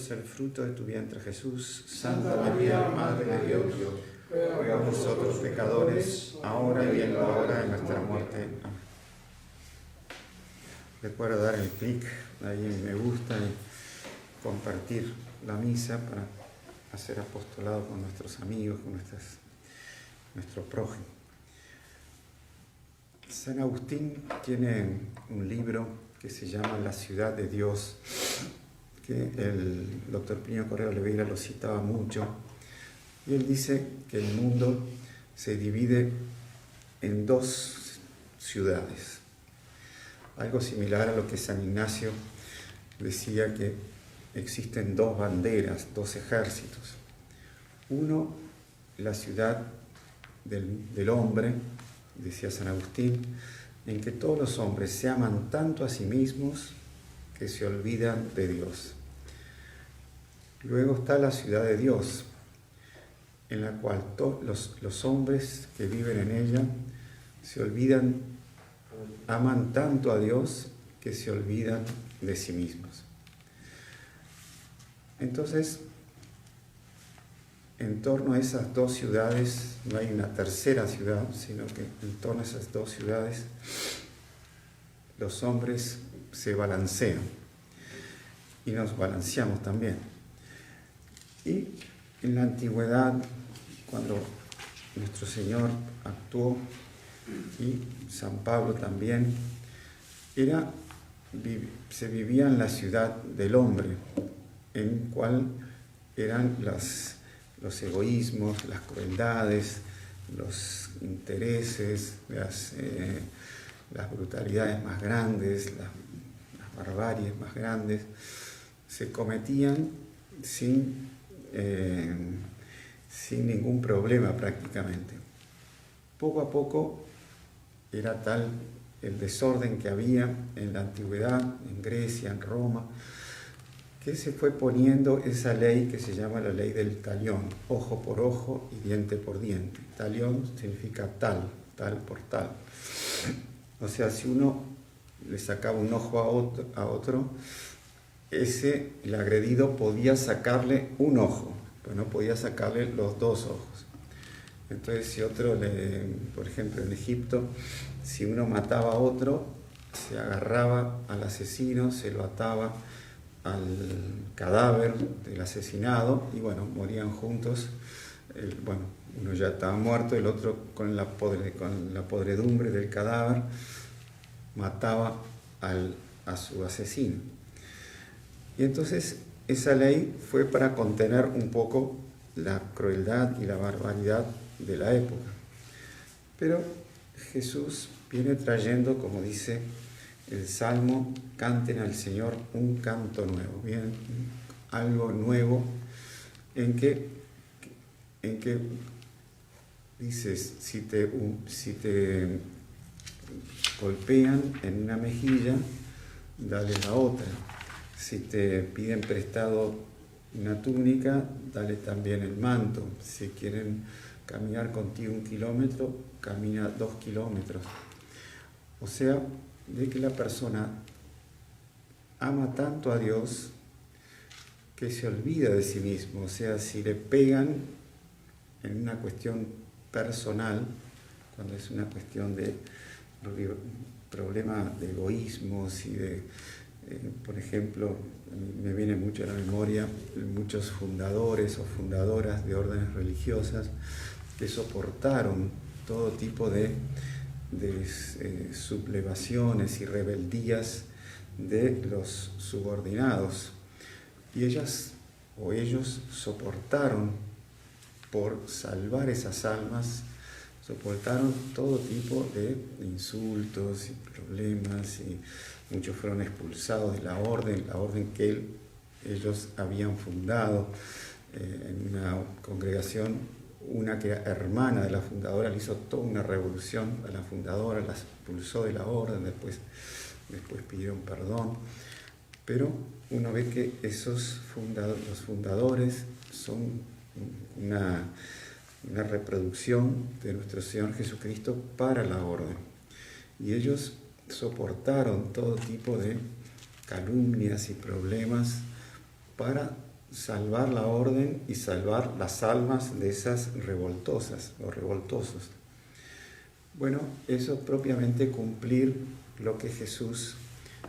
es el fruto de tu vientre, Jesús. Santa María, Madre de Dios, ruega por nosotros pecadores, ahora y en la hora de nuestra muerte. Amén. Recuerda dar el clic ahí en me gusta y compartir la misa para hacer apostolado con nuestros amigos, con nuestro prójimo. San Agustín tiene un libro que se llama La ciudad de Dios, que el doctor Plinio Corrêa Oliveira lo citaba mucho, y él dice que el mundo se divide en dos ciudades, algo similar a lo que San Ignacio decía que existen dos banderas, dos ejércitos. Uno, la ciudad del hombre, decía San Agustín, en que todos los hombres se aman tanto a sí mismos que se olvidan de Dios. Luego está la ciudad de Dios, en la cual los hombres que viven en ella se olvidan, aman tanto a Dios que se olvidan de sí mismos. Entonces, en torno a esas dos ciudades, no hay una tercera ciudad, sino que en torno a esas dos ciudades, los hombres se balancean y nos balanceamos también. Y en la antigüedad, cuando nuestro Señor actuó, y San Pablo también, se vivía en la ciudad del hombre, en cual eran los egoísmos, las crueldades, los intereses, las brutalidades más grandes, las barbaries más grandes, se cometían sin ningún problema prácticamente. Poco a poco era tal el desorden que había en la antigüedad, en Grecia, en Roma, que se fue poniendo esa ley que se llama la ley del talión, ojo por ojo y diente por diente. Talión significa tal por tal. O sea, si uno le sacaba un ojo a otro, el agredido podía sacarle un ojo, pero no podía sacarle los dos ojos. Entonces, si por ejemplo en Egipto, si uno mataba a otro, se agarraba al asesino, se lo ataba al cadáver del asesinado y morían juntos. Uno ya estaba muerto, el otro con la podredumbre del cadáver mataba a su asesino. Y entonces esa ley fue para contener un poco la crueldad y la barbaridad de la época. Pero Jesús viene trayendo, como dice el Salmo, canten al Señor un canto nuevo, bien, algo nuevo en que dices, si te golpean en una mejilla, dale la otra. Si te piden prestado una túnica, dale también el manto. Si quieren caminar contigo 1 kilómetro, camina 2 kilómetros. O sea, de que la persona ama tanto a Dios que se olvida de sí mismo. O sea, si le pegan en una cuestión personal, cuando es una cuestión de problema de egoísmos y por ejemplo, me viene mucho a la memoria muchos fundadores o fundadoras de órdenes religiosas que soportaron todo tipo de sublevaciones y rebeldías de los subordinados. Y ellas o ellos soportaron, por salvar esas almas, soportaron todo tipo de insultos y problemas, y muchos fueron expulsados de la orden que ellos habían fundado. En una congregación, una que era hermana de la fundadora, le hizo toda una revolución a la fundadora, la expulsó de la orden, después pidieron perdón. Pero uno ve que los fundadores son una reproducción de nuestro Señor Jesucristo para la orden. Y ellos soportaron todo tipo de calumnias y problemas para salvar la orden y salvar las almas de esas revoltosas o revoltosos. Bueno, eso es propiamente cumplir lo que Jesús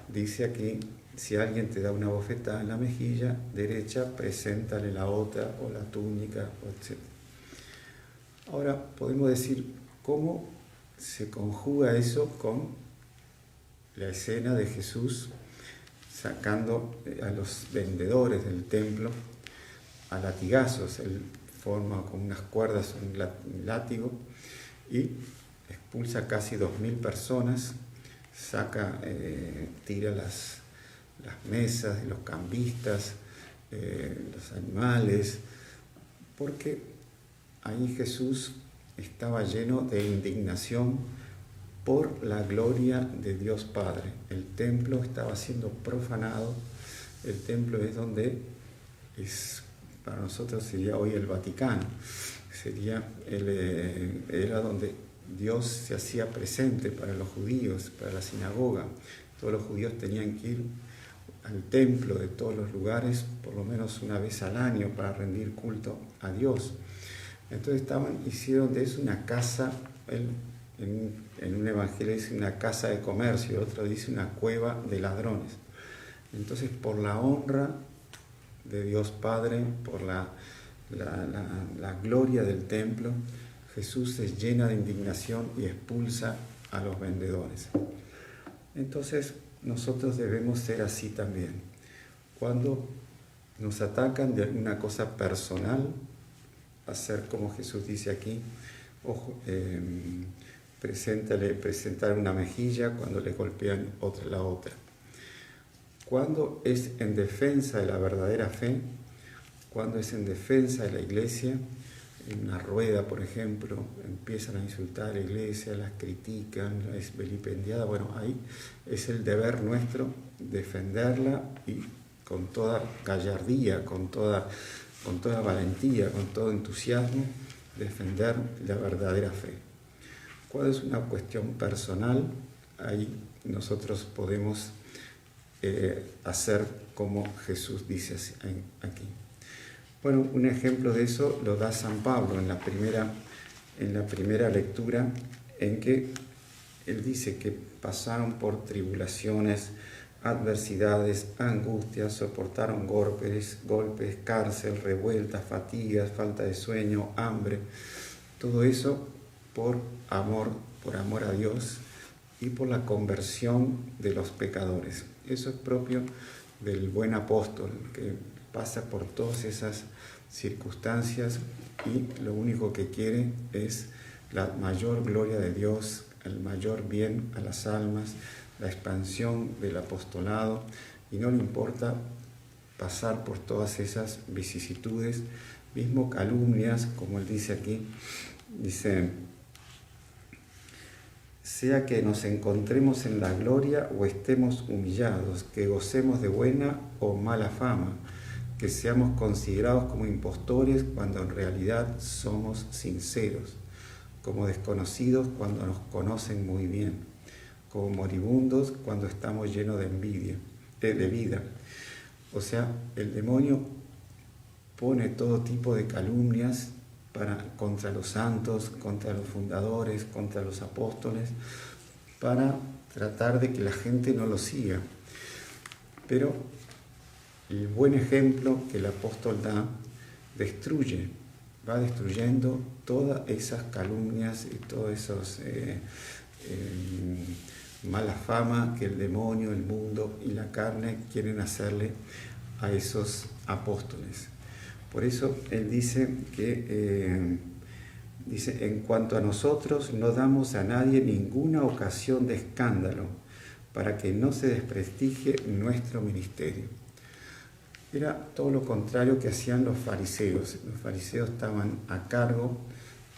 dice aquí: si alguien te da una bofetada en la mejilla derecha, preséntale la otra, o la túnica, etc. Ahora podemos decir cómo se conjuga eso con la escena de Jesús sacando a los vendedores del templo a latigazos. Él forma con unas cuerdas un látigo y expulsa casi 2000 personas, tira las mesas de los cambistas, los animales, porque ahí Jesús estaba lleno de indignación por la gloria de Dios Padre. El templo estaba siendo profanado. El templo es donde para nosotros sería hoy el Vaticano. Era donde Dios se hacía presente para los judíos, para la sinagoga. Todos los judíos tenían que ir al templo de todos los lugares por lo menos una vez al año para rendir culto a Dios. Entonces hicieron de eso una casa. En un evangelio dice una casa de comercio, otro dice una cueva de ladrones. Entonces, por la honra de Dios Padre, por la gloria del templo, Jesús se llena de indignación y expulsa a los vendedores. Entonces, nosotros debemos ser así también. Cuando nos atacan de alguna cosa personal, hacer como Jesús dice aquí: presentar una mejilla cuando le golpean la otra. Cuando es en defensa de la verdadera fe, cuando es en defensa de la iglesia, en una rueda, por ejemplo, empiezan a insultar a la iglesia, las critican, la es vilipendiada. Bueno, ahí es el deber nuestro defenderla y con toda gallardía, con toda valentía, con todo entusiasmo, defender la verdadera fe. Cuando es una cuestión personal, ahí nosotros podemos hacer como Jesús dice aquí. Bueno, un ejemplo de eso lo da San Pablo en la primera lectura, en que él dice que pasaron por tribulaciones, adversidades, angustias, soportaron golpes, cárcel, revueltas, fatigas, falta de sueño, hambre. Todo eso por amor a Dios y por la conversión de los pecadores. Eso es propio del buen apóstol, que pasa por todas esas circunstancias y lo único que quiere es la mayor gloria de Dios, el mayor bien a las almas, la expansión del apostolado, y no le importa pasar por todas esas vicisitudes, mismo calumnias, como él dice aquí. Dice: sea que nos encontremos en la gloria o estemos humillados, que gocemos de buena o mala fama, que seamos considerados como impostores cuando en realidad somos sinceros, como desconocidos cuando nos conocen muy bien, como moribundos cuando estamos llenos de vida. O sea, el demonio pone todo tipo de calumnias contra los santos, contra los fundadores, contra los apóstoles, para tratar de que la gente no lo siga. Pero el buen ejemplo que el apóstol da va destruyendo todas esas calumnias y todas esas mala fama que el demonio, el mundo y la carne quieren hacerle a esos apóstoles. Por eso él dice en cuanto a nosotros, no damos a nadie ninguna ocasión de escándalo para que no se desprestigie nuestro ministerio. Era todo lo contrario que hacían los fariseos. Los fariseos estaban a cargo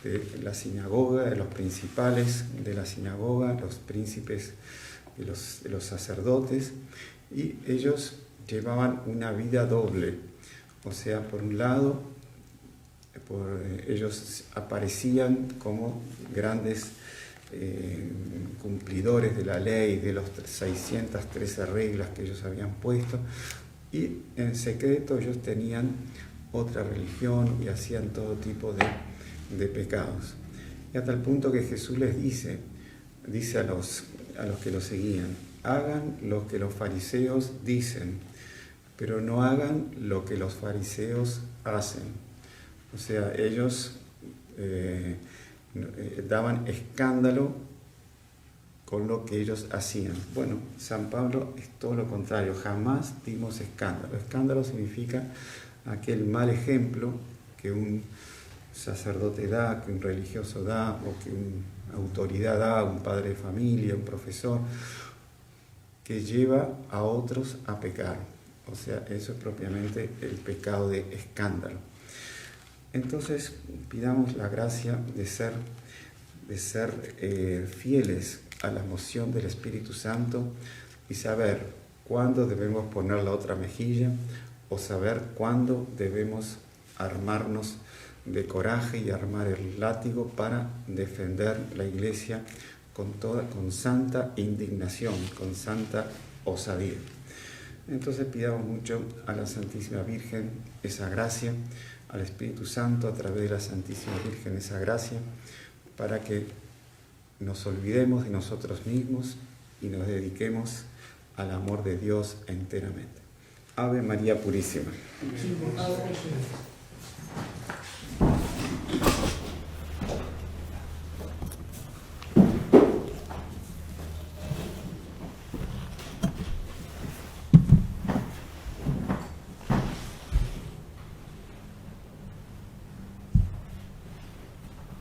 de la sinagoga, de los principales de la sinagoga, los príncipes de los sacerdotes, y ellos llevaban una vida doble. O sea, por un lado, ellos aparecían como grandes cumplidores de la ley, de las 613 reglas que ellos habían puesto, y en secreto ellos tenían otra religión y hacían todo tipo de pecados. Y hasta el punto que Jesús les dice a los que lo seguían: hagan lo que los fariseos dicen, pero no hagan lo que los fariseos hacen. O sea, ellos daban escándalo con lo que ellos hacían. Bueno, San Pablo es todo lo contrario, jamás dimos escándalo. Escándalo significa aquel mal ejemplo que un sacerdote da, que un religioso da, o que una autoridad da, un padre de familia, un profesor, que lleva a otros a pecar. O sea, eso es propiamente el pecado de escándalo. Entonces, pidamos la gracia de ser fieles a la moción del Espíritu Santo y saber cuándo debemos poner la otra mejilla, o saber cuándo debemos armarnos de coraje y armar el látigo para defender la Iglesia con santa indignación, con santa osadía. Entonces pidamos mucho a la Santísima Virgen esa gracia, al Espíritu Santo a través de la Santísima Virgen esa gracia, para que nos olvidemos de nosotros mismos y nos dediquemos al amor de Dios enteramente. Ave María Purísima.